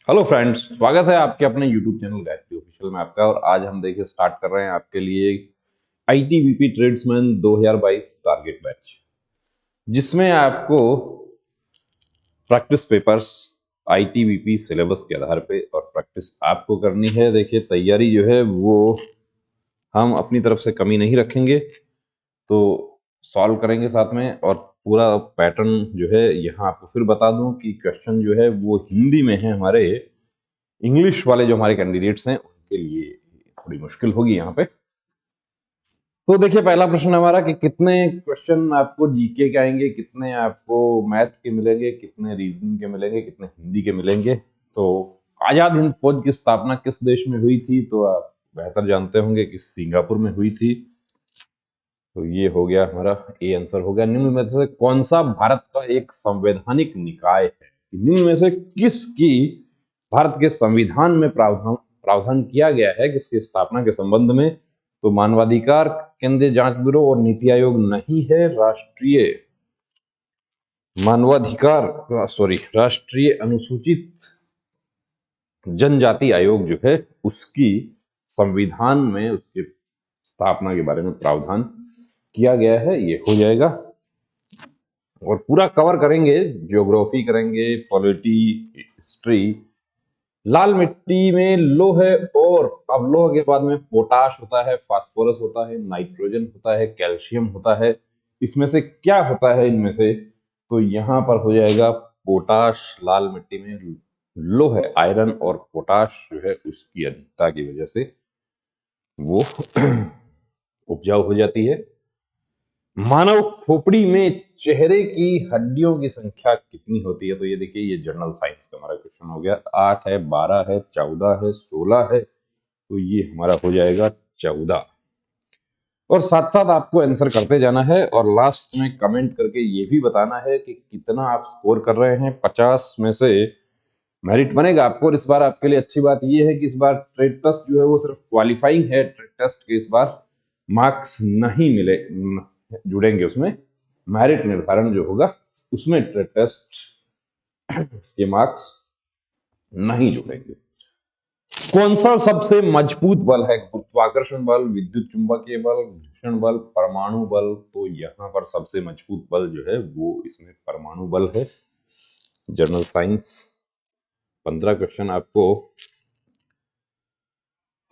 Hello friends, स्वागत है आपके अपने यूट्यूब चैनल गायत्री ऑफिशियल में आपका। और आज हम देखिए स्टार्ट कर रहे हैं आपके लिए आईटीबीपी ट्रेड्समैन 2022 टारगेट बैच, जिसमें आपको प्रैक्टिस पेपर्स आईटीबीपी सिलेबस के आधार पे और प्रैक्टिस आपको करनी है। देखिए तैयारी जो है वो हम अपनी तरफ से कमी नहीं रखेंगे, तो सॉल्व करेंगे साथ में। और पूरा पैटर्न जो है यहाँ आपको फिर बता दूं कि क्वेश्चन जो है वो हिंदी में है। हमारे इंग्लिश वाले जो हमारे कैंडिडेट्स हैं उनके लिए थोड़ी मुश्किल होगी यहाँ पे। तो देखिए पहला प्रश्न हमारा कि कितने क्वेश्चन आपको जीके के आएंगे, कितने आपको मैथ के मिलेंगे, कितने रीजनिंग के मिलेंगे, कितने हिंदी के मिलेंगे। तो आजाद हिंद फौज की स्थापना किस देश में हुई थी, तो आप बेहतर जानते होंगे कि सिंगापुर में हुई थी। तो ये हो गया हमारा ए आंसर हो गया। निम्न में से कौन सा भारत का एक संवैधानिक निकाय है? निम्न में से किसकी भारत के संविधान में प्रावधान प्रावधान किया गया है किसकी स्थापना के संबंध में? तो मानवाधिकार, केंद्रीय जांच ब्यूरो और नीति आयोग नहीं है। राष्ट्रीय अनुसूचित जनजाति आयोग जो है उसकी संविधान में उसके स्थापना के बारे में प्रावधान किया गया है। ये हो जाएगा। और पूरा कवर करेंगे, ज्योग्राफी करेंगे, पॉलिटी, हिस्ट्री। लाल मिट्टी में लोह और अवलोह के बाद में पोटाश होता है, फास्फोरस होता है, नाइट्रोजन होता है, कैल्शियम होता है। इसमें से क्या होता है इनमें से? तो यहां पर हो जाएगा पोटाश। लाल मिट्टी में लोह, आयरन और पोटाश जो है उसकी अधिकता की वजह से वो उपजाऊ हो जाती है। मानव खोपड़ी में चेहरे की हड्डियों की संख्या कितनी होती है? तो ये देखिए, ये जनरल साइंस का हमारा क्वेश्चन हो गया। 8 है, 12 है, 14 है, 16 है। तो ये हमारा हो जाएगा 14। और साथ साथ आपको आंसर करते जाना है और लास्ट में कमेंट करके ये भी बताना है कि कितना आप स्कोर कर रहे हैं। 50 में से मेरिट बनेगा आपको। और इस बार आपके लिए अच्छी बात यह है कि इस बार ट्रेड टेस्ट जो है वो सिर्फ क्वालिफाइंग है। ट्रेड टेस्ट के इस बार मार्क्स नहीं मिले जुड़ेंगे उसमें। मेरिट निर्धारण जो होगा उसमें ट्रेड टेस्ट के मार्क्स नहीं जुड़ेंगे। कौन सा सबसे मजबूत बल है? गुरुत्वाकर्षण बल, विद्युत चुंबकीय बल, घर्षण बल, परमाणु बल। तो यहां पर सबसे मजबूत बल जो है वो इसमें परमाणु बल है। जनरल साइंस 15 क्वेश्चन आपको।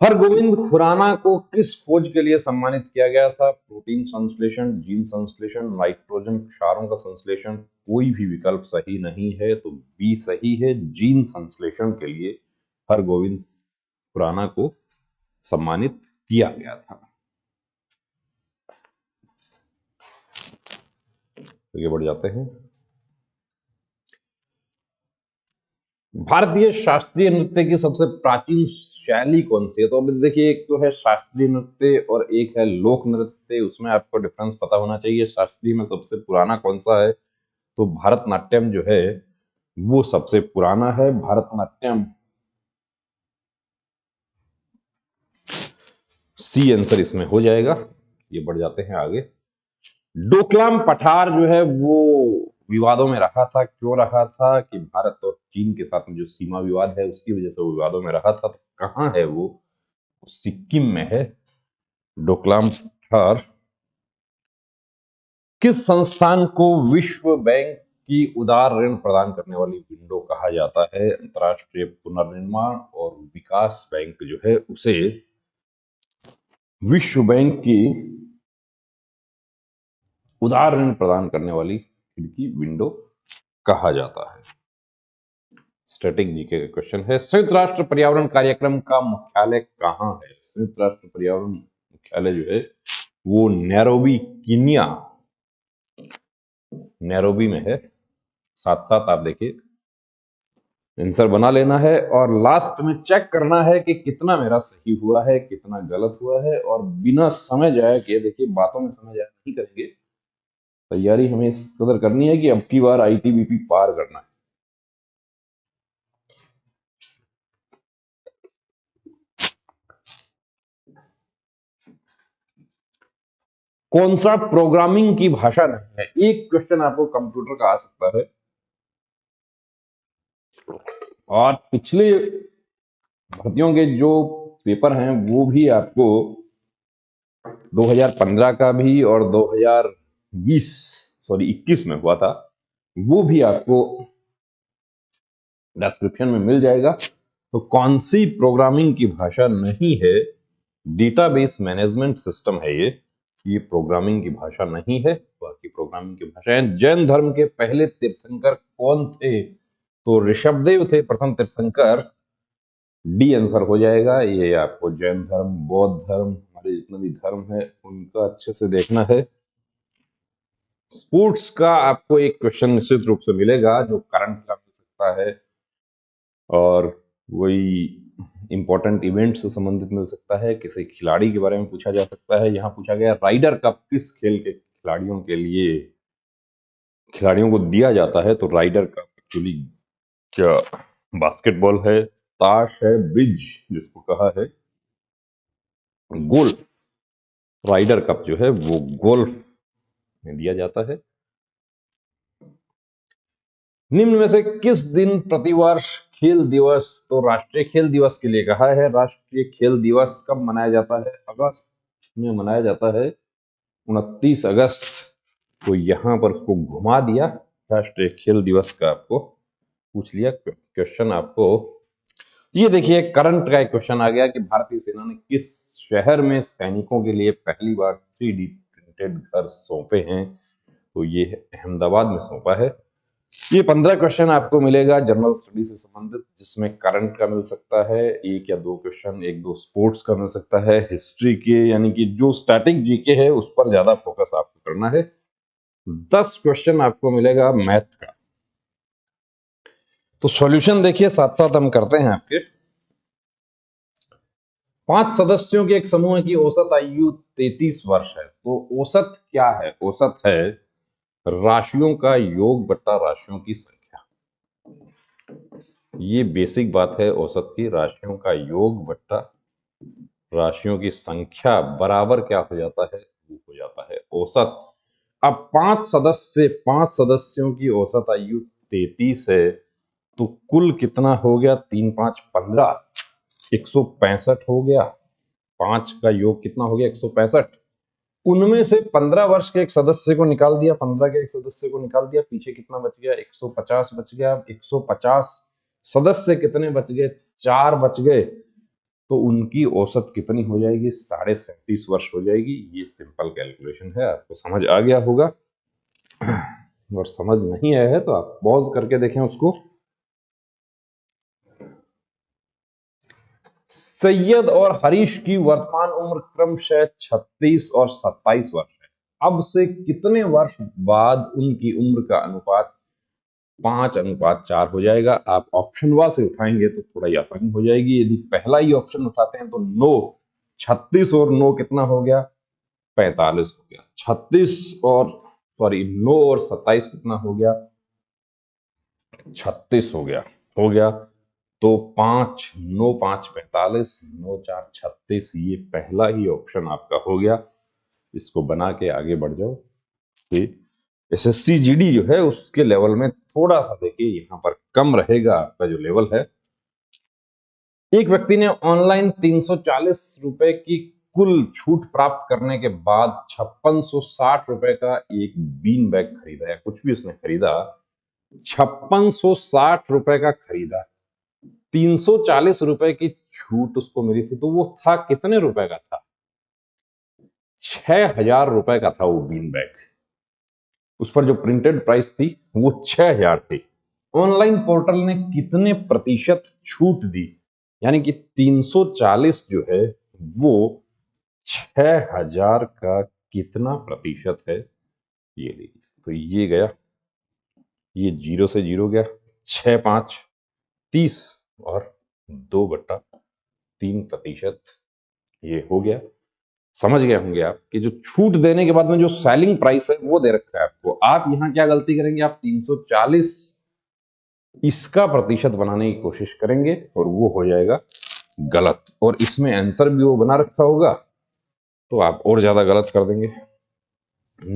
हरगोविंद खुराना को किस खोज के लिए सम्मानित किया गया था? प्रोटीन संश्लेषण, जीन संश्लेषण, नाइट्रोजन क्षारों का संश्लेषण। कोई भी विकल्प सही नहीं है, तो बी सही है। जीन संश्लेषण के लिए हरगोविंद खुराना को सम्मानित किया गया था। आगे बढ़ जाते हैं। भारतीय शास्त्रीय नृत्य की सबसे प्राचीन शैली कौन सी है? तो अभी देखिए, एक तो है शास्त्रीय नृत्य और एक है लोक नृत्य। उसमें आपको डिफरेंस पता होना चाहिए। शास्त्रीय में सबसे पुराना कौन सा है? तो भरतनाट्यम जो है वो सबसे पुराना है। भरतनाट्यम सी आंसर इसमें हो जाएगा। ये बढ़ जाते हैं आगे। डोकलाम पठार जो है वो विवादों में रहा था। क्यों रहा था? कि भारत और चीन के साथ में जो सीमा विवाद है उसकी वजह से वो विवादों में रहा था। तो कहाँ है वो? सिक्किम में है डोकलाम पठार। किस संस्थान को विश्व बैंक की उदार ऋण प्रदान करने वाली विंडो कहा जाता है? अंतरराष्ट्रीय पुनर्निर्माण और विकास बैंक जो है उसे विश्व बैंक की उदार ऋण प्रदान करने वाली खिड़की, विंडो कहा जाता है। स्टैटिक जीके का क्वेश्चन है। संयुक्त राष्ट्र पर्यावरण कार्यक्रम का मुख्यालय कहाँ है? संयुक्त राष्ट्र पर्यावरण मुख्यालय जो है वो नैरोबी, कीनिया, नैरोबी में है। साथ साथ आप देखिए आंसर बना लेना है और लास्ट में चेक करना है कि कितना मेरा सही हुआ है, कितना गलत हुआ है। और बिना समय जाया किए, देखिए बातों में समय जाया नहीं करेंगे। तैयारी हमें इस कदर करनी है कि अब की बार आईटीबीपी पार करना है। कौन सा प्रोग्रामिंग की भाषा नहीं है? एक क्वेश्चन आपको कंप्यूटर का आ सकता है। और पिछले भर्तियों के जो पेपर हैं वो भी आपको 2015 का भी और 21 में हुआ था, वो भी आपको डिस्क्रिप्शन में मिल जाएगा। तो कौन सी प्रोग्रामिंग की भाषा नहीं है, डेटाबेस मैनेजमेंट सिस्टम है ये प्रोग्रामिंग की भाषा नहीं है, बाकी प्रोग्रामिंग की भाषा है। जैन धर्म के पहले तीर्थंकर कौन थे? तो ऋषभदेव थे प्रथम तीर्थंकर। डी आंसर हो जाएगा। ये आपको जैन धर्म, बौद्ध धर्म, हमारे जितने भी धर्म है उनका अच्छे से देखना है। स्पोर्ट्स का आपको एक क्वेश्चन निश्चित रूप से मिलेगा जो करंट का मिल सकता है और वही इंपॉर्टेंट इवेंट से संबंधित मिल सकता है, किसी खिलाड़ी के बारे में पूछा जा सकता है। यहाँ पूछा गया राइडर कप किस खेल के खिलाड़ियों के लिए खिलाड़ियों को दिया जाता है? तो राइडर कप एक्चुअली क्या बास्केटबॉल है, ताश है, ब्रिज जिसको कहा है, गोल्फ। राइडर कप जो है वो गोल्फ में दिया जाता है। निम्न में से किस दिन प्रतिवर्ष खेल दिवस? तो राष्ट्रीय खेल दिवस के लिए कहा है। राष्ट्रीय खेल दिवस कब मनाया जाता है? अगस्त में मनाया जाता है, 29 अगस्त। तो यहां पर उसको घुमा दिया, राष्ट्रीय खेल दिवस का आपको पूछ लिया क्वेश्चन। आपको ये देखिए करंट का एक क्वेश्चन आ गया कि भारतीय सेना ने किस शहर में सैनिकों के लिए पहली बार 3D प्रिंटेड घर सौंपे हैं? तो ये अहमदाबाद में सौंपा है। ये 15 क्वेश्चन आपको मिलेगा जनरल स्टडी से संबंधित, जिसमें करंट का मिल सकता है 1 या 2 क्वेश्चन, 1-2 स्पोर्ट्स का मिल सकता है, हिस्ट्री के यानी कि जो स्टैटिक जीके है उस पर ज्यादा फोकस आपको करना है। 10 क्वेश्चन आपको मिलेगा मैथ का। तो सॉल्यूशन देखिए साथ साथ हम करते हैं आपके। 5 सदस्यों के एक समूह की औसत आयु 33 वर्ष है। तो औसत क्या है? औसत है राशियों का योग बट्टा राशियों की संख्या। ये बेसिक बात है औसत की। राशियों का योग बट्टा राशियों की संख्या बराबर क्या हो जाता है? वो हो जाता है औसत। अब 5 सदस्यों की औसत आयु 33 है, तो कुल कितना हो गया? 3 5 15, 165 हो गया। 5 का योग कितना हो गया? 165। उनमें से 15 वर्ष के एक सदस्य को निकाल दिया, 15 के एक सदस्य को निकाल दिया, पीछे कितना बच गया? 150 बच गया। 150 सदस्य कितने बच गए? 4 बच गए। तो उनकी औसत कितनी हो जाएगी? 37.5 वर्ष हो जाएगी। ये सिंपल कैलकुलेशन है, आपको समझ आ गया होगा। और समझ नहीं आया है तो आप पॉज करके देखें उसको। सैयद और हरीश की वर्तमान उम्र क्रमशः 36 और 27 वर्ष है। अब से कितने वर्ष बाद उनकी उम्र का अनुपात 5:4 हो जाएगा? आप ऑप्शन वा से उठाएंगे तो थोड़ा ही आसानी हो जाएगी। यदि पहला ही ऑप्शन उठाते हैं तो 9, 36 और 9 कितना हो गया? 45 हो गया। 9 और 27 कितना हो गया? 36 हो गया। तो 5 9 5 45, 9 4 36, ये पहला ही ऑप्शन आपका हो गया। इसको बना के आगे बढ़ जाओ। एसएससी जीडी जो है उसके लेवल में थोड़ा सा देखिए यहाँ पर कम रहेगा आपका जो लेवल है। एक व्यक्ति ने ऑनलाइन 340 रुपए की कुल छूट प्राप्त करने के बाद 5660 रुपए का एक बीन बैग खरीदा, या कुछ भी उसने खरीदा, 5660 रुपए का खरीदा, 340 रुपए की छूट उसको मिली थी, तो वो था कितने रुपए का था? 6000 रुपए का था वो बीन बैग। उस पर जो प्रिंटेड प्राइस थी वो 6000 थी। ऑनलाइन पोर्टल ने कितने प्रतिशत छूट दी? यानी कि 340 जो है वो 6000 का कितना प्रतिशत है? ये देखिए, तो ये गया, ये 0 से 0 गया, 6 5 30 और 2/3%, ये हो गया। समझ गए होंगे आप कि जो छूट देने के बाद में जो सेलिंग प्राइस है वो दे रखा है आपको। आप यहां क्या गलती करेंगे? आप 340 इसका प्रतिशत बनाने की कोशिश करेंगे और वो हो जाएगा गलत, और इसमें आंसर भी वो बना रखा होगा तो आप और ज्यादा गलत कर देंगे।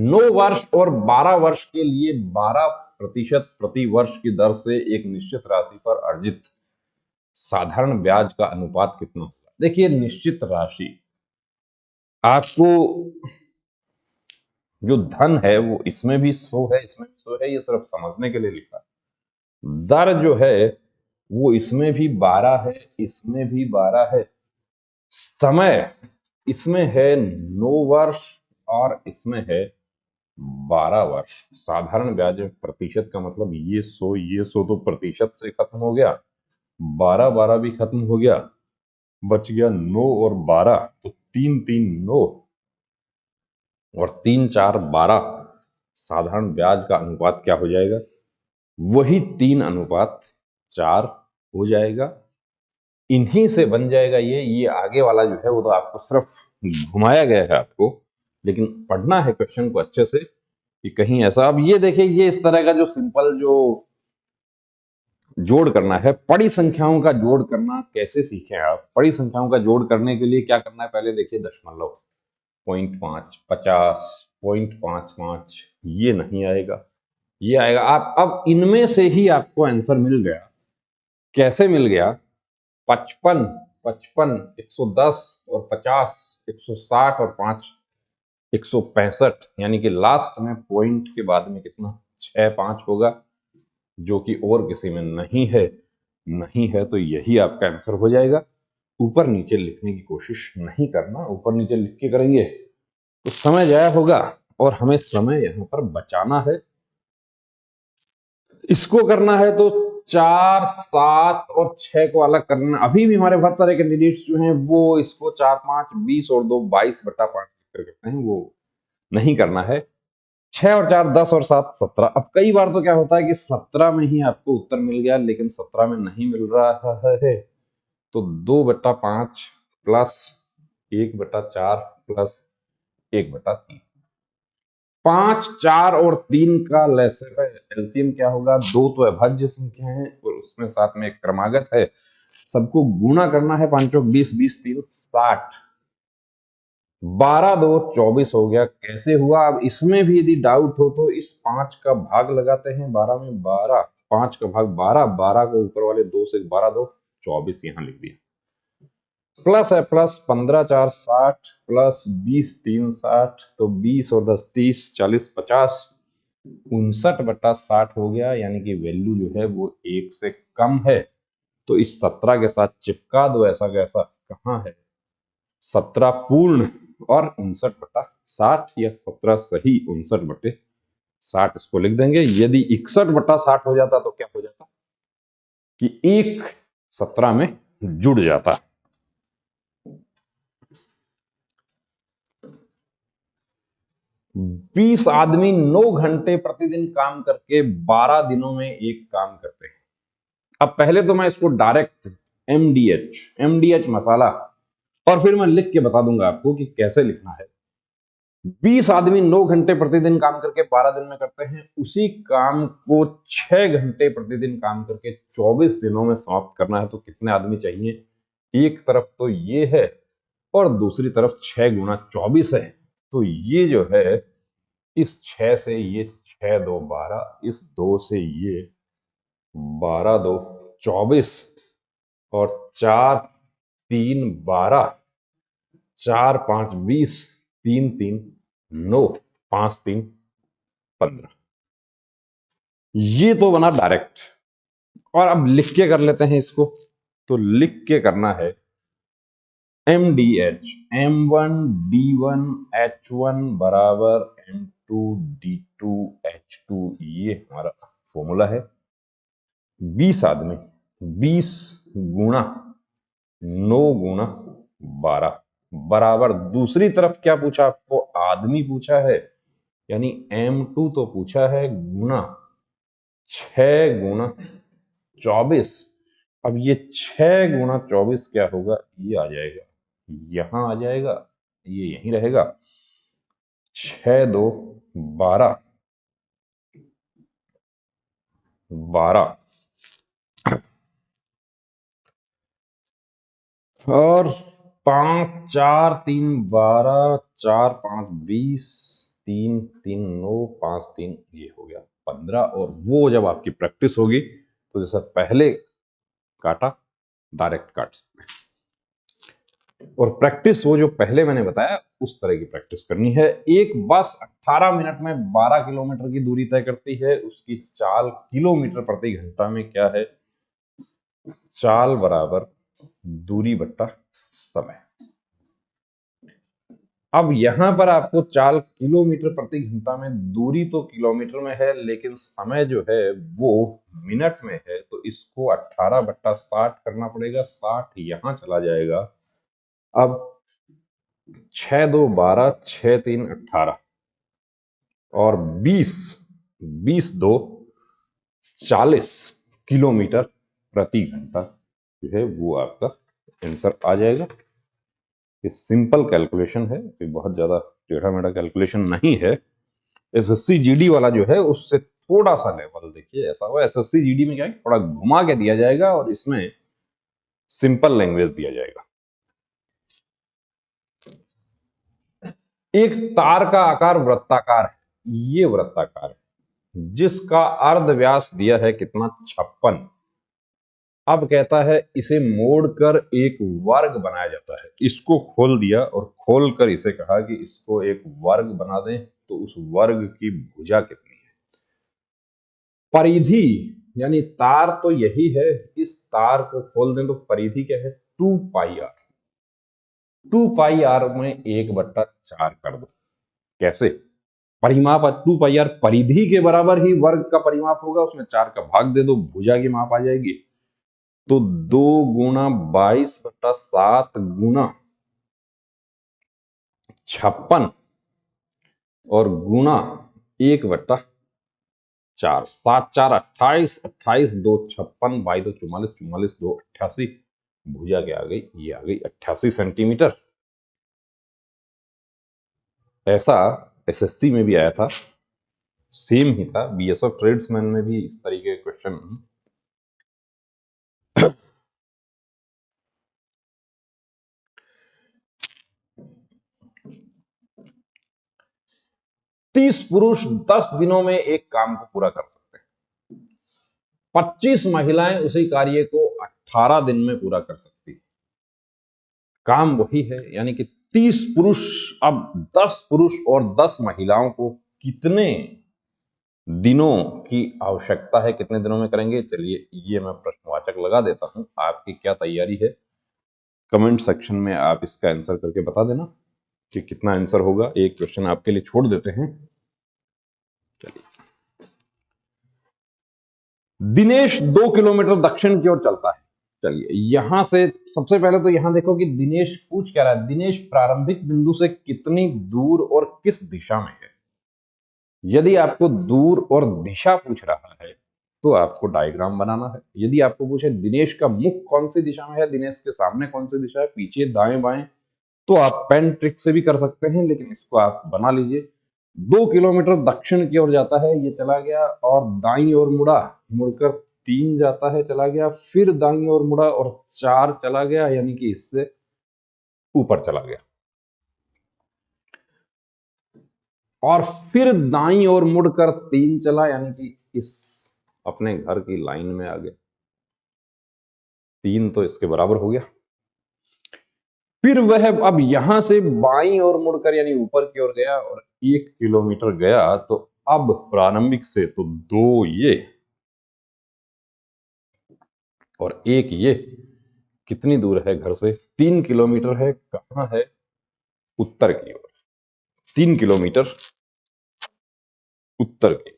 9 वर्ष और 12 वर्ष के लिए 12% प्रति वर्ष की दर से एक निश्चित राशि पर अर्जित साधारण ब्याज का अनुपात कितना होगा। देखिए, निश्चित राशि आपको जो धन है वो इसमें भी 100 है, इसमें भी 100 है, ये सिर्फ समझने के लिए लिखा है। दर जो है वो इसमें भी 12 है, इसमें भी 12 है। समय इसमें है 9 वर्ष और इसमें है 12 वर्ष। साधारण ब्याज में प्रतिशत का मतलब ये 100 तो प्रतिशत से खत्म हो गया, 12 12 भी खत्म हो गया, बच गया 9 और 12, तो 3 3 9 और 3 4 12। साधारण ब्याज का अनुपात क्या हो जाएगा, वही 3:4 हो जाएगा। इन्हीं से बन जाएगा ये आगे वाला जो है वो तो आपको सिर्फ घुमाया गया है आपको, लेकिन पढ़ना है क्वेश्चन को अच्छे से कि कहीं ऐसा। अब ये देखिए, ये इस तरह का जो सिंपल जो जोड़ करना है, बड़ी संख्याओं का जोड़ करना कैसे सीखें आप। बड़ी संख्याओं का जोड़ करने के लिए क्या करना है, पहले देखिए दशमलव, 0.5, 50, 0.55, ये नहीं आएगा, ये आएगा। आप अब इनमें से ही आपको आंसर मिल गया। कैसे मिल गया, 55, 55, 110 और 50, 160 और 5, 165, यानी कि लास्ट में पॉइंट के बाद में कितना 65 होगा, जो कि और किसी में नहीं है। नहीं है तो यही आपका आंसर हो जाएगा। ऊपर नीचे लिखने की कोशिश नहीं करना, ऊपर नीचे लिख के करेंगे तो समय जाया होगा और हमें समय यहां पर बचाना है। इसको करना है तो 4, 7 और 6 को अलग करना। अभी भी हमारे बहुत सारे कैंडिडेट्स जो हैं वो इसको 4, 5, 20 और 2 22/5 करते हैं, वो नहीं करना है। 6 और 4 10 और 7 17। अब कई बार तो क्या होता है कि 17 में ही आपको उत्तर मिल गया, लेकिन 17 में नहीं मिल रहा है, तो 2/5 प्लस 1/4 प्लस 1/3। 5, 4 और 3 का एलसीएम क्या होगा, 2 तो अभाज्य संख्या है और उसमें साथ में एक क्रमागत है, सबको गुणा करना है। 5 चौक 20, 20 3 60, 12 2 24 हो गया। कैसे हुआ, अब इसमें भी यदि डाउट हो तो इस 5 का भाग लगाते हैं 12 में, 12, 5 का भाग 12, 12 को ऊपर वाले 2 से 12 2 24 यहां लिख दिया। प्लस है, प्लस 15 4 60 प्लस 20 3 60, तो 20 और 10 30, 40 50, 59/60 हो गया, यानी कि वैल्यू जो है वो 1 से कम है। तो इस 17 के साथ चिपका दो, ऐसा कैसा कहाँ है, 17 पूर्ण और 59/60, या 17 सही 59/60 इसको लिख देंगे। यदि 61/60 हो जाता तो क्या हो जाता कि 1 17 में जुड़ जाता। 20 आदमी 9 घंटे प्रतिदिन काम करके 12 दिनों में एक काम करते हैं। अब पहले तो मैं इसको डायरेक्ट एमडीएच मसाला, और फिर मैं लिख के बता दूंगा आपको कि कैसे लिखना है। 20 आदमी 9 घंटे प्रतिदिन काम करके 12 दिन में करते हैं, उसी काम को 6 घंटे प्रतिदिन काम करके 24 दिनों में समाप्त करना है, तो कितने आदमी चाहिए। एक तरफ तो ये है और दूसरी तरफ 6 गुणा 24 है, तो ये जो है इस 6 से ये 6 2 12, इस 2 से ये 12 2 24 और 4 3 12, 4 5 20, 3 3 9, 5 3 15। ये तो बना डायरेक्ट। और अब लिख के कर लेते हैं इसको, तो लिख के करना है MDH, M1D1H1 बराबर M2D2H2, ये हमारा फॉर्मूला है। 20 आदमी, 20 गुणा 9 गुणा 12 बराबर, दूसरी तरफ क्या पूछा आपको, आदमी पूछा है, यानी M2 तो पूछा है, गुणा 6 गुणा 24। अब ये 6 गुणा 24 क्या होगा, ये आ जाएगा, यहां आ जाएगा, ये यहीं रहेगा। 6 2 12, 12 और 5 4 3 12, 4 5 20, 3 3 9, 5 3, ये हो गया 15। और वो जब आपकी प्रैक्टिस होगी तो जैसा पहले काटा डायरेक्ट काट सकते हैं। और प्रैक्टिस वो जो पहले मैंने बताया उस तरह की प्रैक्टिस करनी है। एक बस 18 मिनट में 12 किलोमीटर की दूरी तय करती है, उसकी चाल किलोमीटर प्रति घंटा में क्या है? चाल बराबर दूरी बट्टा समय। अब यहां पर आपको चाल किलोमीटर प्रति घंटा में, दूरी तो किलोमीटर में है लेकिन समय जो है वो मिनट में है, तो इसको 18/60 करना पड़ेगा। 60 यहां चला जाएगा। अब 6 2 12, 6 3 18 और 20 20 2 40 किलोमीटर प्रति घंटा जो है वो आपका आंसर आ जाएगा। ये सिंपल कैलकुलेशन है, ये बहुत ज्यादा टेढ़ा मेढ़ा कैलकुलेशन नहीं है। एसएससी जीडी वाला जो है उससे थोड़ा सा लेवल देखिए ऐसा हुआ। एसएससी जीडी में क्या है, थोड़ा घुमा के दिया जाएगा और इसमें सिंपल लैंग्वेज दिया जाएगा। एक तार का आकार वृत्ताकार है, ये वृत्ताकार है जिसका अर्ध व्यास दिया है कितना? 56। अब कहता है इसे मोड़कर एक वर्ग बनाया जाता है। इसको खोल दिया और खोल कर इसे कहा कि इसको एक वर्ग बना दें, तो उस वर्ग की भुजा कितनी है? परिधि यानी तार तो यही है, इस तार को खोल दें तो परिधि क्या है? 2πr। 2πr में 1/4 कर दो। कैसे? परिमाप 2πr परिधि के बराबर ही वर्ग का परिमाप होगा, उसमें 4 का भाग दे दो, भुजा की माप आ जाएगी। तो 2 गुणा 22/7 गुणा 56 और गुणा 1/4। 7 4 28, 28 2 56, 22 2 44, 44 2 88। भुजा क्या आ गई? ये आ गई 88 सेंटीमीटर। ऐसा एसएससी में भी आया था, सेम ही था। बीएसएफ ट्रेड्समैन में भी इस तरीके के क्वेश्चन 30 पुरुष 10 दिनों में एक काम को पूरा कर सकते हैं। 25 महिलाएं उसी कार्य को 18 दिन में पूरा कर सकती है। काम वही है, यानी कि 30 पुरुष। अब 10 पुरुष और 10 महिलाओं को कितने दिनों की आवश्यकता है, कितने दिनों में करेंगे? चलिए ये मैं प्रश्नवाचक लगा देता हूं। आपकी क्या तैयारी है, कमेंट सेक्शन में आप इसका आंसर करके बता देना कि कितना आंसर होगा। एक क्वेश्चन आपके लिए छोड़ देते हैं। चलिए, दिनेश 2 किलोमीटर दक्षिण की ओर चलता है। चलिए यहां से सबसे पहले तो यहां देखो कि दिनेश पूछ क्या रहा है। दिनेश प्रारंभिक बिंदु से कितनी दूर और किस दिशा में है? यदि आपको दूर और दिशा पूछ रहा है तो आपको डायग्राम बनाना है। यदि आपको पूछे दिनेश का मुख कौन सी दिशा में है, दिनेश के सामने कौन सी दिशा है, पीछे दाएं बाएं, तो आप पेन ट्रिक से भी कर सकते हैं, लेकिन इसको आप बना लीजिए। 2 किलोमीटर दक्षिण की ओर जाता है, ये चला गया और दाईं ओर मुड़ा, मुड़कर 3 जाता है, चला गया, फिर दाईं ओर मुड़ा और 4 चला गया, यानी कि इससे ऊपर चला गया, और फिर दाईं ओर मुड़कर 3 चला, यानी कि इस अपने घर की लाइन में आ गया। 3 तो इसके बराबर हो गया। फिर वह अब यहां से बाईं ओर मुड़कर यानी ऊपर की ओर गया और 1 किलोमीटर गया। तो अब प्रारंभिक से तो 2 ये और 1 ये, कितनी दूर है घर से? 3 किलोमीटर है। कहां है? उत्तर की ओर। 3 किलोमीटर उत्तर की।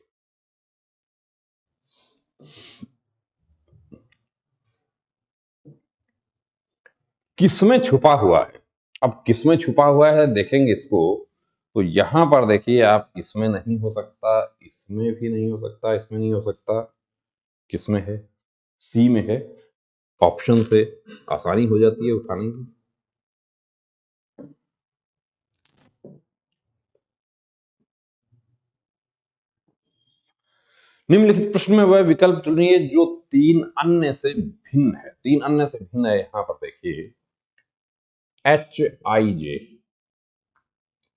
किसमें छुपा हुआ है? अब किसमें छुपा हुआ है देखेंगे इसको। तो यहां पर देखिए आप, इसमें नहीं हो सकता, इसमें भी नहीं हो सकता, इसमें नहीं हो सकता। किसमें है? सी में है। ऑप्शन से आसानी हो जाती है उठाने की। निम्नलिखित प्रश्न में वह विकल्प चुनिए जो 3 अन्य से भिन्न है। 3 अन्य से भिन्न है। यहां पर देखिए HIJ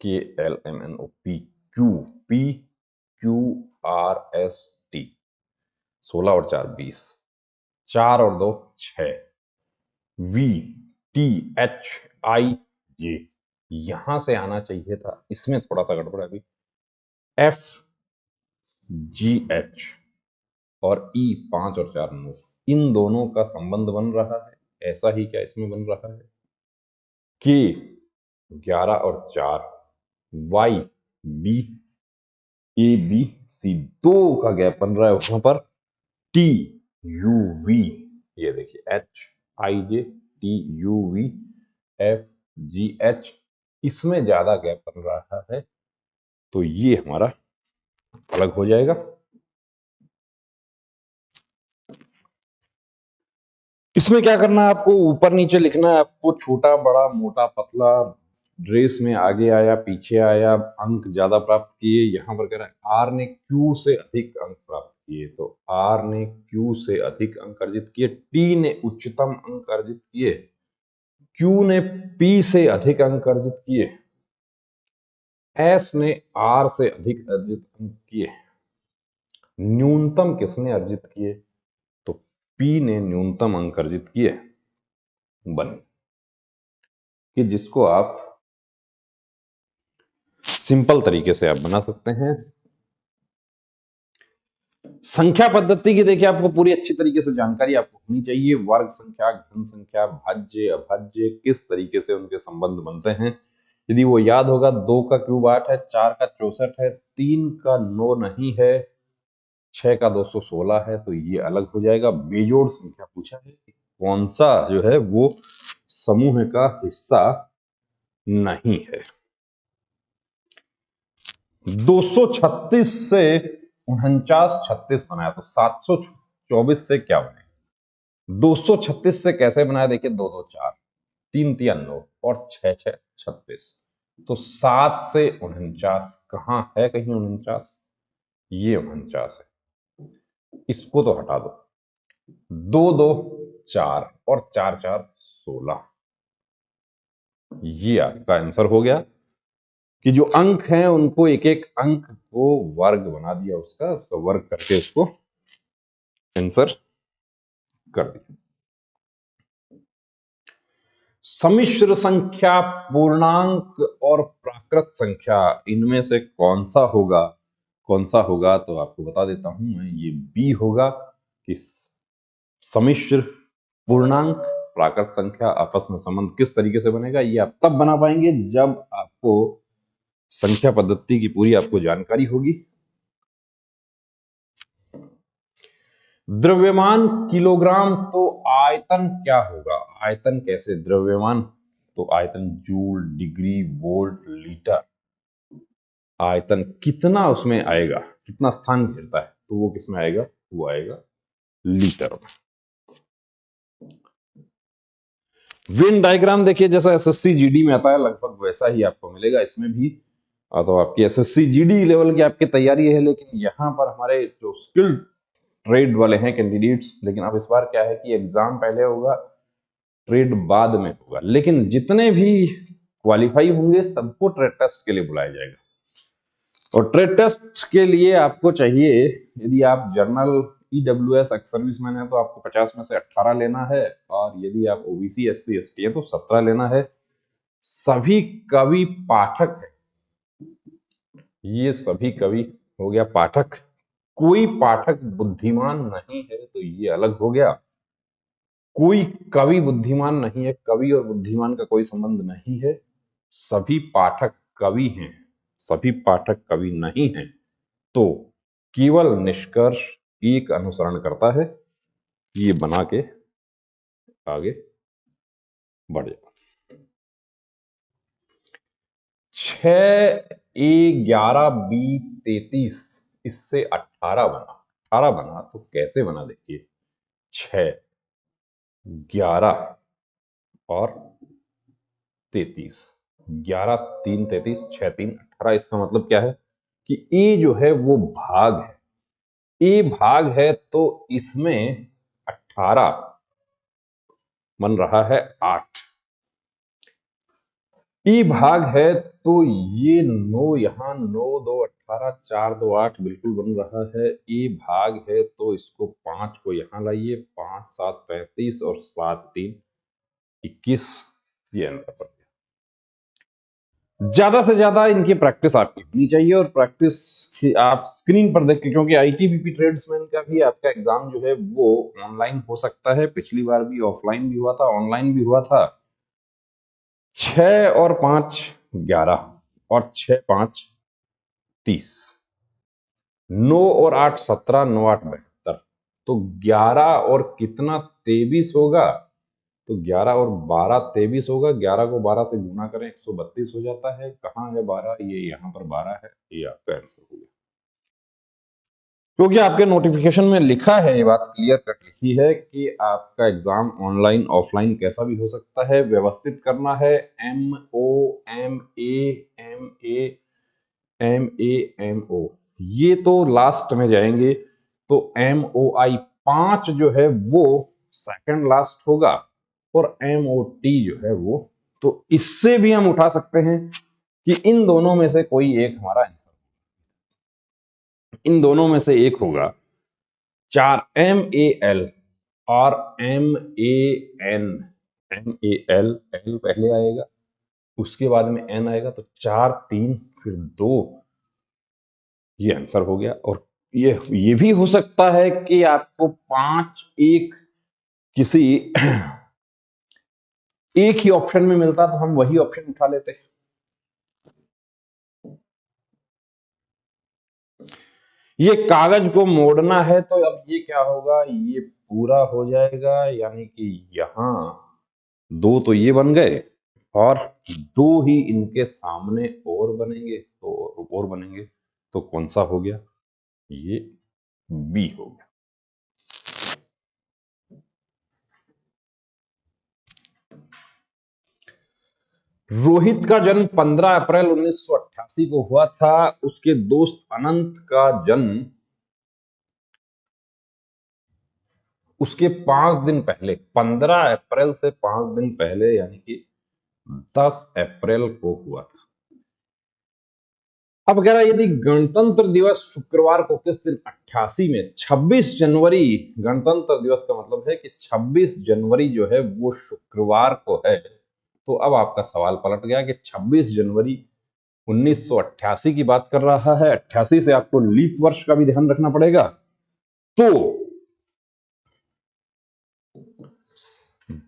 KLMNO Q PQRST 16 और 4 20, 4 और 2 6, वी टी एच आई जे, यहां से आना चाहिए था, इसमें थोड़ा सा गड़बड़ है अभी। एफ जी एच और ई 5 और 4 9, इन दोनों का संबंध बन रहा है, ऐसा ही क्या इसमें बन रहा है कि 11 और 4 Y B A B C, दो का गैप बन रहा है वहां पर, टी यू वी, ये देखिए H I J T U V F G H, इसमें ज्यादा गैप बन रहा है, तो ये हमारा अलग हो जाएगा। इसमें क्या करना है आपको, ऊपर नीचे लिखना है आपको, छोटा बड़ा मोटा पतला, रेस में आगे आया पीछे आया, अंक ज्यादा प्राप्त किए, यहां पर कह रहा है आर ने क्यू से अधिक अंक प्राप्त किए, तो आर ने क्यू से अधिक अंक अर्जित किए, टी ने उच्चतम अंक अर्जित किए, क्यू ने पी से अधिक अंक अर्जित किए, एस ने आर से अधिक अर्जित अंक किए, न्यूनतम किसने अर्जित किए, तो पी ने न्यूनतम अंक अर्जित किए, बन कि जिसको आप सिंपल तरीके से आप बना सकते हैं। संख्या पद्धति की देखिए आपको पूरी अच्छी तरीके से जानकारी आपको होनी चाहिए, वर्ग संख्या, घन संख्या, भाज्य अभाज्य, किस तरीके से उनके संबंध बनते हैं, यदि वो याद होगा, 2 का क्यूब 8 है, 4 का 64 है, 3 का 9 नहीं है, 6 का 216 है, तो ये अलग हो जाएगा। बेजोड़ संख्या पूछा है, कौन सा जो है वो समूह का हिस्सा नहीं है। 236 से 49 36 बनाया, तो 724 से क्या बने, 236 से कैसे बनाया, देखिए 2 2 4, 3 3 9 और 6 6 36, तो 7 से 49 कहां है, कहीं 49, ये 49 है, इसको तो हटा दो, 2 2 4 और 4 4 16, ये आपका आंसर हो गया कि जो अंक हैं उनको एक एक अंक को वर्ग बना दिया, उसका वर्ग करके उसको आंसर कर दिया। सम्मिश्र संख्या, पूर्णांक और प्राकृत संख्या, इनमें से कौन सा होगा, कौन सा होगा, तो आपको बता देता हूं मैं, ये बी होगा कि सम्मिश्र पूर्णांक प्राकृत संख्या आपस में संबंध किस तरीके से बनेगा, ये आप तब बना पाएंगे जब आपको संख्या पद्धति की पूरी आपको जानकारी होगी। द्रव्यमान किलोग्राम, तो आयतन क्या होगा, आयतन कैसे, द्रव्यमान तो आयतन जूल डिग्री वोल्ट लीटर, आयतन कितना उसमें आएगा, कितना स्थान घेरता है, तो वो किसमें आएगा, वो आएगा लीटर में। वेन डायग्राम देखिए, जैसा एसएससी जीडी में आता है लगभग वैसा ही आपको मिलेगा इसमें भी, तो आपकी एसएससी जीडी लेवल की आपकी तैयारी है, लेकिन यहाँ पर हमारे जो स्किल्ड ट्रेड वाले हैं कैंडिडेट्स, लेकिन अब इस बार क्या है कि एग्जाम पहले होगा, ट्रेड बाद में होगा, लेकिन जितने भी क्वालिफाई होंगे सबको ट्रेड टेस्ट के लिए बुलाया जाएगा, और ट्रेड टेस्ट के लिए आपको चाहिए, यदि आप जर्नल ईडब्ल्यूएस एक्स सर्विसमैन है तो आपको 50 में से 18 लेना है, और यदि आप ओबीसी एससी एसटी है तो 17 लेना है। सभी कवि पाठक है, ये सभी कवि हो गया पाठक, कोई पाठक बुद्धिमान नहीं है, तो ये अलग हो गया, कोई कवि बुद्धिमान नहीं है, कवि और बुद्धिमान का कोई संबंध नहीं है, सभी पाठक कवि हैं, सभी पाठक कवि नहीं हैं, तो केवल निष्कर्ष एक अनुसरण करता है, ये बना के आगे बढ़ जाए। 6 A 11 B 33, इससे 18 बना, 18 बना तो कैसे बना, देखिए 6 11 और 33, 11 3 33, 6 3 18, इसका मतलब क्या है कि ए जो है वो भाग है, ए भाग है, तो इसमें 18 बन रहा है 8, ई भाग है तो ये 9, यहां 9 2 18, 4 2 8 बिल्कुल बन रहा है, ए भाग है तो इसको 5 को यहां लाइए, 5 7 35 और 7 3 21 ये आंसर पड़ गया। ज्यादा से ज्यादा इनकी प्रैक्टिस आपकी होनी चाहिए, और प्रैक्टिस की आप स्क्रीन पर देख के, क्योंकि आईटीबीपी ट्रेड्समैन का भी आपका एग्जाम जो है वो ऑनलाइन हो सकता है। पिछली बार भी ऑफलाइन भी हुआ था, ऑनलाइन भी हुआ था। 6 और 5 11 और 6 5 30, 9 और 8 17, 9 8 72, तो 11 और कितना 23 होगा, तो 11 और 12 23 होगा। 11 को 12 से गुना करें 132 हो जाता है। कहाँ है 12? ये यहाँ पर 12 है, ये आपका आंसर हो गया। क्योंकि आपके नोटिफिकेशन में लिखा है, ये बात क्लियर कट लिखी है कि आपका एग्जाम ऑनलाइन ऑफलाइन कैसा भी हो सकता है। व्यवस्थित करना है, MOMA ये तो लास्ट में जाएंगे, तो MOI 5 जो है वो सेकंड लास्ट होगा, और MOT जो है वो, तो इससे भी हम उठा सकते हैं कि इन दोनों में से कोई एक हमारा आंसर, इन दोनों में से एक होगा। 4 MAL और MAN, MAL, L पहले आएगा, उसके बाद में N आएगा, तो 4 3 फिर 2, ये आंसर हो गया। और ये भी हो सकता है कि आपको 5 1 किसी एक ही ऑप्शन में मिलता, तो हम वही ऑप्शन उठा लेते। ये कागज को मोड़ना है, तो अब ये क्या होगा, ये पूरा हो जाएगा, यानी कि यहां 2 तो ये बन गए, और 2 ही इनके सामने और बनेंगे, तो और बनेंगे, तो कौन सा हो गया, ये बी हो गया। रोहित का जन्म 15 अप्रैल 1988 को हुआ था। उसके दोस्त अनंत का जन्म उसके 5 दिन पहले, 15 अप्रैल से 5 दिन पहले, यानी कि 10 अप्रैल को हुआ था। अब कह रहा है यदि गणतंत्र दिवस शुक्रवार को किस दिन 88 में, 26 जनवरी गणतंत्र दिवस का मतलब है कि 26 जनवरी जो है वो शुक्रवार को है। तो अब आपका सवाल पलट गया कि 26 जनवरी 1988 की बात कर रहा है। 88 से आपको लीप वर्ष का भी ध्यान रखना पड़ेगा। तो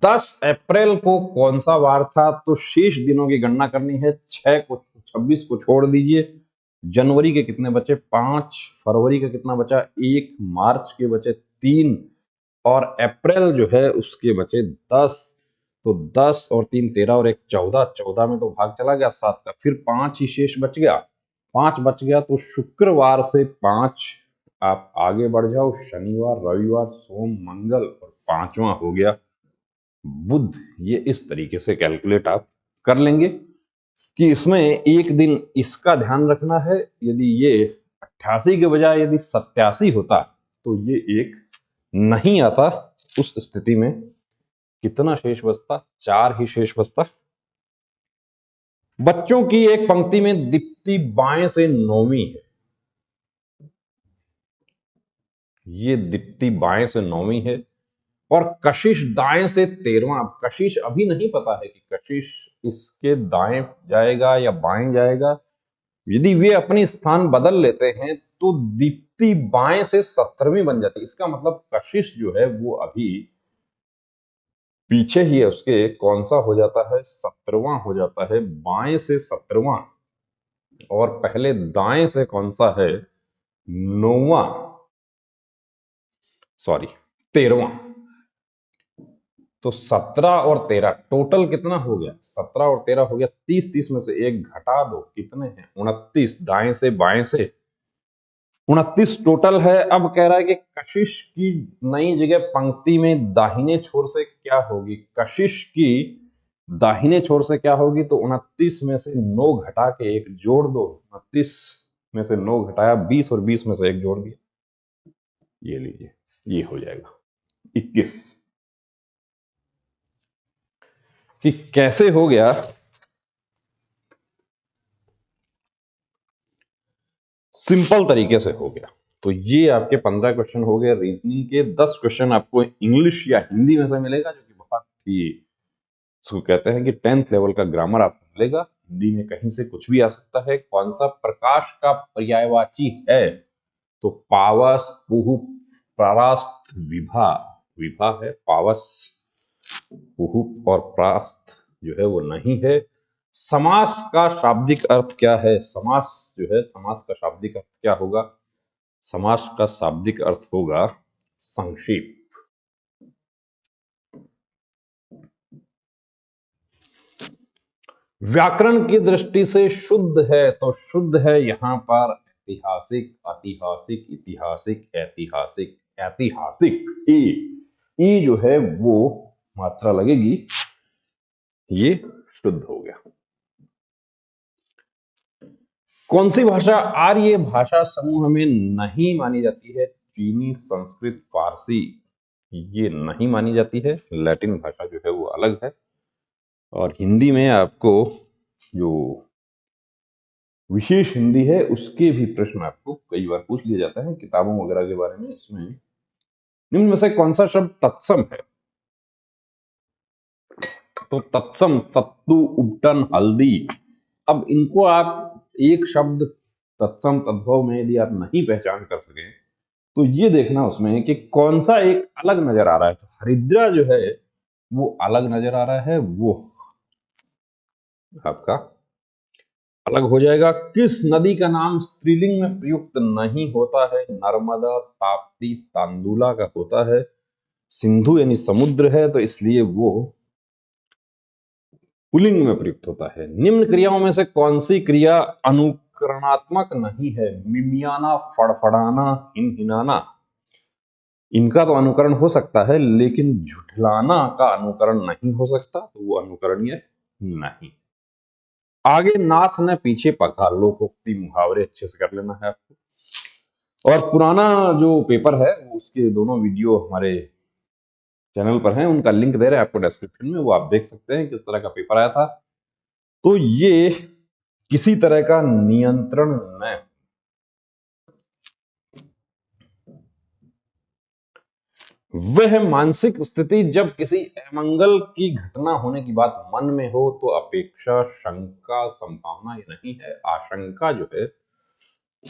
10 अप्रैल को कौन सा वार था, तो शेष दिनों की गणना करनी है। 6 को 26 को छोड़ दीजिए, जनवरी के कितने बचे 5, फरवरी का कितना बचा 1, मार्च के बचे 3, और अप्रैल जो है उसके बचे 10। तो 10 और 3 13 और 1 14, 14 में तो भाग चला गया 7 का, फिर 5 ही शेष बच गया, 5 बच गया, तो शुक्रवार से 5 आप आगे बढ़ जाओ, शनिवार रविवार सोम मंगल, और 5वां हो गया बुध। ये इस तरीके से कैलकुलेट आप कर लेंगे कि इसमें एक दिन इसका ध्यान रखना है। यदि ये 88 के बजाय यदि 87 होता, तो ये एक नहीं आता, उस स्थिति में कितना शेष बचता, 4 ही शेष बचता। बच्चों की एक पंक्ति में दीप्ति बाएं से 9वीं है, ये दीप्ति बाएं से 9वीं है, और कशिश दाएं से 13वां। अब कशिश अभी नहीं पता है कि कशिश इसके दाएं जाएगा या बाएं जाएगा। यदि वे अपनी स्थान बदल लेते हैं तो दीप्ति बाएं से 17वीं बन जाती है। इसका मतलब कशिश जो है वो अभी पीछे ही है, उसके कौन सा हो जाता है, 17वां हो जाता है, बाएं से 17वां, और पहले दाएं से कौन सा है, 9वां, सॉरी 13वां। तो 17 और 13 टोटल कितना हो गया, 17 और 13 हो गया 30, 30 में से एक घटा दो, कितने हैं 29, दाएं से बाएं से 29 टोटल है। अब कह रहा है कि कशिश की नई जगह पंक्ति में दाहिने छोर से क्या होगी, कशिश की दाहिने छोर से क्या होगी, तो 29 में से 9 घटा के एक जोड़ दो, 29 में से 9 घटाया 20, और 20 में से एक जोड़ दिया, ये लीजिए, ये हो जाएगा 21। कि कैसे हो गया, सिंपल तरीके से हो गया। तो ये आपके 15 क्वेश्चन हो गए रीजनिंग के। 10 क्वेश्चन आपको इंग्लिश या हिंदी में से मिलेगा, जो कि बहुत ही उसको कहते हैं कि 10th लेवल का ग्रामर आपको मिलेगा। हिंदी में कहीं से कुछ भी आ सकता है। कौन सा प्रकाश का पर्यायवाची है? तो पावस, पुहु, परास्त, विभा। विभा है, पावस, पुहु और प्रास्त जो है वो नहीं है। समास का शाब्दिक अर्थ क्या है? समास जो है, समास का शाब्दिक अर्थ क्या होगा? समास का शाब्दिक अर्थ होगा संक्षेप। व्याकरण की दृष्टि से शुद्ध है, तो शुद्ध है यहां पर ऐतिहासिक, ऐतिहासिक, ऐतिहासिक, ऐतिहासिक, ऐतिहासिक। ई जो है वो मात्रा लगेगी, ये शुद्ध हो गया। कौन सी भाषा आर्य भाषा समूह में नहीं मानी जाती है? चीनी, संस्कृत, फारसी ये नहीं मानी जाती है। लैटिन भाषा जो है वो अलग है। और हिंदी में आपको जो विशेष हिंदी है उसके भी प्रश्न आपको कई बार पूछ लिया जाता है किताबों वगैरह के बारे में। इसमें निम्न में से कौन सा शब्द तत्सम है? तो तत्सम सत्तू, उपटन, हल्दी। अब इनको आप एक शब्द तत्सम तद्भव में यदि आप नहीं पहचान कर सके तो ये देखना उसमें कि कौन सा एक अलग नजर आ रहा है। तो हरिद्रा जो है वो अलग नजर आ रहा है, वो आपका अलग हो जाएगा। किस नदी का नाम स्त्रीलिंग में प्रयुक्त नहीं होता है? नर्मदा, ताप्ती, तांदुला का होता है। सिंधु यानी समुद्र है तो इसलिए वो पुल्लिंग में प्रयुक्त होता है। निम्न क्रियाओं में से कौन सी क्रिया अनुकरणात्मक नहीं है? मिमियाना, फड़फड़ाना, हिनहिनाना। इनका तो अनुकरण हो सकता है लेकिन झुठलाना का अनुकरण नहीं हो सकता, तो वो अनुकरणीय नहीं। आगे नाथ ने पीछे पखा, लोकोक्ति, मुहावरे अच्छे से कर लेना है आपको। और पुराना जो पेपर है उसके दोनों वीडियो हमारे चैनल पर हैं, उनका लिंक दे रहे हैं आपको डिस्क्रिप्शन में, वो आप देख सकते हैं किस तरह का पेपर आया था। तो ये किसी तरह का नियंत्रण न, वह मानसिक स्थिति जब किसी अमंगल की घटना होने की बात मन में हो तो अपेक्षा, शंका, संभावना ये नहीं है, आशंका जो है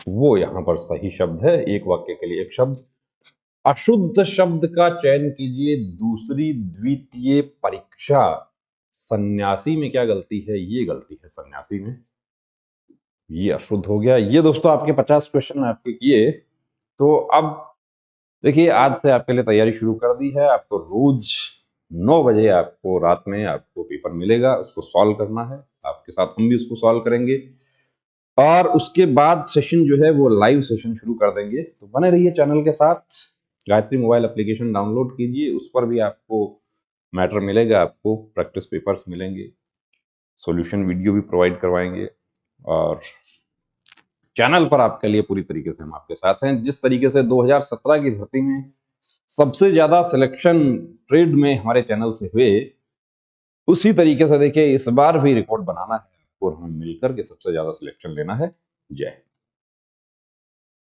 वो यहां पर सही शब्द है। एक वाक्य के लिए एक शब्द। अशुद्ध शब्द का चयन कीजिए। दूसरी द्वितीय परीक्षा। सन्यासी में क्या गलती है? ये गलती है सन्यासी में, ये अशुद्ध हो गया। ये दोस्तों आपके 50 क्वेश्चन आपके किए। तो अब देखिए आज से आपके लिए तैयारी शुरू कर दी है। आपको रोज 9 बजे आपको रात में आपको पेपर मिलेगा, उसको सॉल्व करना है। आपके साथ हम भी उसको सॉल्व करेंगे और उसके बाद सेशन जो है वो लाइव सेशन शुरू कर देंगे। तो बने रहिए चैनल के साथ। गायत्री मोबाइल एप्लीकेशन डाउनलोड कीजिए, उस पर भी आपको मैटर मिलेगा, आपको प्रैक्टिस पेपर्स मिलेंगे, सॉल्यूशन वीडियो भी प्रोवाइड करवाएंगे और चैनल पर आपके लिए पूरी तरीके से हम आपके साथ हैं। जिस तरीके से 2017 की भर्ती में सबसे ज्यादा सिलेक्शन ट्रेड में हमारे चैनल से हुए, उसी तरीके से देखिए इस बार भी रिकॉर्ड बनाना है और हम मिलकर के सबसे ज्यादा सिलेक्शन लेना है। जय हिंद।